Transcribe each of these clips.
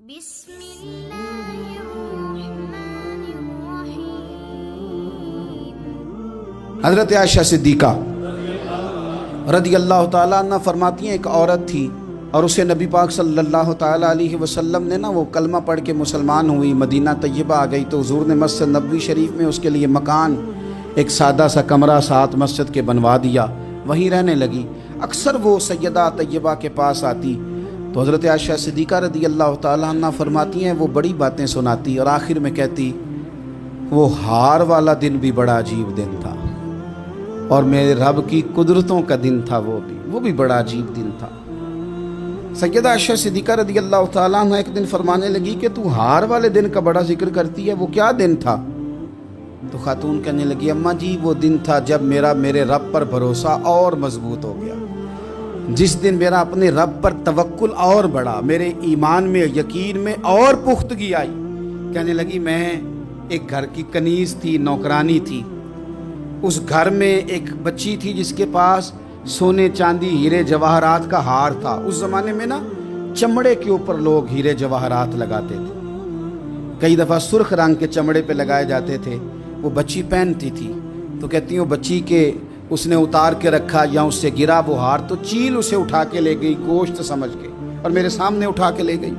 بسم اللہ الرحمن الرحیم۔ حضرت عائشہ صدیقہ رضی اللہ تعالیٰ عنہ فرماتی ہیں، ایک عورت تھی اور اسے نبی پاک صلی اللہ تعالیٰ علیہ وسلم نے وہ کلمہ پڑھ کے مسلمان ہوئی، مدینہ طیبہ آ گئی تو حضور نے مسجد نبوی شریف میں اس کے لیے مکان، ایک سادہ سا کمرہ ساتھ مسجد کے بنوا دیا، وہیں رہنے لگی۔ اکثر وہ سیدہ طیبہ کے پاس آتی تو حضرت عائشہ صدیقہ رضی اللہ تعالیٰ عنہ فرماتی ہیں وہ بڑی باتیں سناتی اور آخر میں کہتی وہ ہار والا دن بھی بڑا عجیب دن تھا اور میرے رب کی قدرتوں کا دن تھا، وہ بھی بڑا عجیب دن تھا۔ سیدہ عائشہ صدیقہ رضی اللہ تعالیٰ عنہ ایک دن فرمانے لگی کہ تو ہار والے دن کا بڑا ذکر کرتی ہے، وہ کیا دن تھا؟ تو خاتون کہنے لگی اماں جی وہ دن تھا جب میرے رب پر بھروسہ اور مضبوط ہو گیا، جس دن میرا اپنے رب پر توکل اور بڑھا، میرے ایمان میں یقین میں اور پختگی آئی۔ کہنے لگی میں ایک گھر کی کنیز تھی، نوکرانی تھی، اس گھر میں ایک بچی تھی جس کے پاس سونے چاندی ہیرے جواہرات کا ہار تھا۔ اس زمانے میں چمڑے کے اوپر لوگ ہیرے جواہرات لگاتے تھے، کئی دفعہ سرخ رنگ کے چمڑے پہ لگائے جاتے تھے، وہ بچی پہنتی تھی تو کہتی ہوں بچی کے اس نے اتار کے رکھا یا اس سے گرا وہ ہار تو چیل اسے اٹھا کے لے گئی گوشت سمجھ کے اور میرے سامنے اٹھا کے لے گئی۔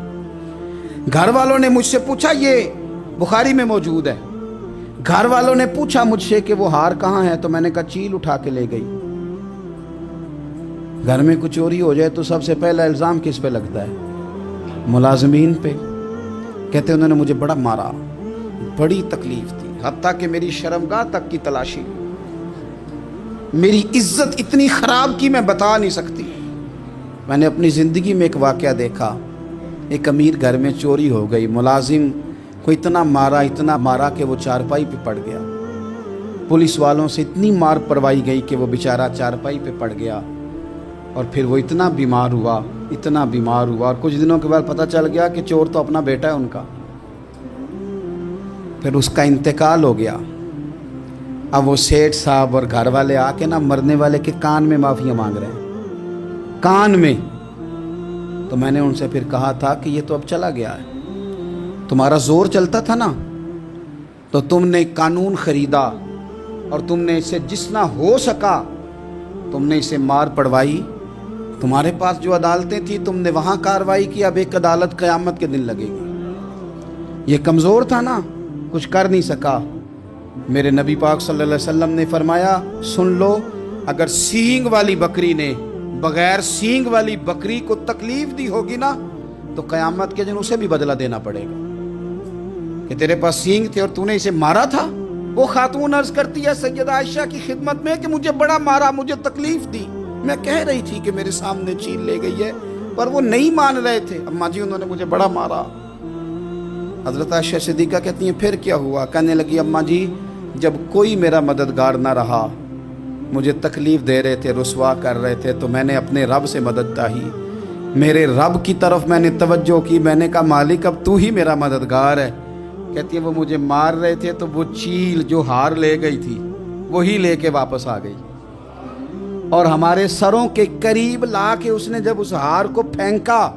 گھر والوں نے مجھ سے پوچھا، یہ بخاری میں موجود ہے، گھر والوں نے پوچھا مجھ سے کہ وہ ہار کہاں ہے تو میں نے کہا چیل اٹھا کے لے گئی۔ گھر میں کچھ چوری ہو جائے تو سب سے پہلا الزام کس پہ لگتا ہے؟ ملازمین پہ۔ کہتے انہوں نے مجھے بڑا مارا، بڑی تکلیف تھی، حتیٰ کہ میری شرمگاہ تک کی تلاشی، میری عزت اتنی خراب کی میں بتا نہیں سکتی۔ میں نے اپنی زندگی میں ایک واقعہ دیکھا، ایک امیر گھر میں چوری ہو گئی، ملازم کو اتنا مارا کہ وہ چارپائی پہ پڑ گیا، پولیس والوں سے اتنی مار پروائی گئی کہ وہ بیچارہ چارپائی پہ پڑ گیا اور پھر وہ اتنا بیمار ہوا اور کچھ دنوں کے بعد پتہ چل گیا کہ چور تو اپنا بیٹا ہے ان کا، پھر اس کا انتقال ہو گیا۔ اب وہ سیٹھ صاحب اور گھر والے آ کے مرنے والے کے کان میں معافیاں مانگ رہے ہیں، کان میں۔ تو میں نے ان سے پھر کہا تھا کہ یہ تو اب چلا گیا ہے، تمہارا زور چلتا تھا تو تم نے قانون خریدا اور تم نے اسے جتنا ہو سکا تم نے اسے مار پڑوائی، تمہارے پاس جو عدالتیں تھیں تم نے وہاں کارروائی کی، اب ایک عدالت قیامت کے دن لگے گی۔ یہ کمزور تھا کچھ کر نہیں سکا۔ میرے نبی پاک صلی اللہ علیہ وسلم نے فرمایا سن لو، اگر سینگ والی بکری نے بغیر سینگ والی بکری کو تکلیف دی ہوگی تو قیامت کے دن اسے بھی بدلہ دینا پڑے گا کہ تیرے پاس سینگ تھے اور تو نے اسے مارا تھا۔ وہ خاتون عرض کرتی ہے سیدہ عائشہ کی خدمت میں کہ مجھے بڑا مارا، مجھے تکلیف دی، میں کہہ رہی تھی کہ میرے سامنے چیل لے گئی ہے پر وہ نہیں مان رہے تھے، اماں جی انہوں نے مجھے بڑا مارا۔ حضرت عائشہ صدیقہ کہتی ہیں پھر کیا ہوا؟ کہنے لگی اماں جی جب کوئی میرا مددگار نہ رہا، مجھے تکلیف دے رہے تھے، رسوا کر رہے تھے، تو میں نے اپنے رب سے مدد چاہی، میرے رب کی طرف میں نے توجہ کی، میں نے کہا مالک اب تو ہی میرا مددگار ہے۔ کہتی ہے وہ مجھے مار رہے تھے تو وہ چیل جو ہار لے گئی تھی وہی لے کے واپس آ گئی اور ہمارے سروں کے قریب لا کے اس نے جب اس ہار کو پھینکا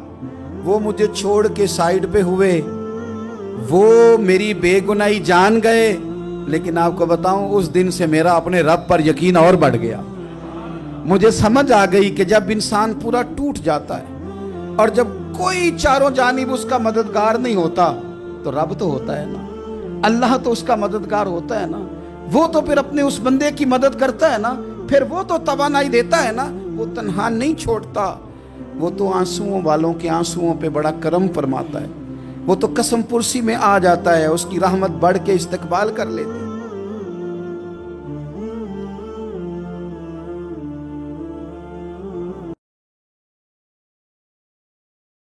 وہ مجھے چھوڑ کے سائیڈ پہ ہوئے، وہ میری بے گناہی جان گئے، لیکن آپ کو بتاؤں اس دن سے میرا اپنے رب پر یقین اور بڑھ گیا۔ مجھے سمجھ آ گئی کہ جب انسان پورا ٹوٹ جاتا ہے اور جب کوئی چاروں جانب اس کا مددگار نہیں ہوتا تو رب تو ہوتا ہے اللہ تو اس کا مددگار ہوتا ہے وہ تو پھر اپنے اس بندے کی مدد کرتا ہے پھر وہ تو توانائی دیتا ہے وہ تنہا نہیں چھوڑتا، وہ تو آنسوؤں والوں کے آنسوؤں پہ بڑا کرم فرماتا ہے، وہ تو قسم پرسی میں آ جاتا ہے، اس کی رحمت بڑھ کے استقبال کر لیتی ہے۔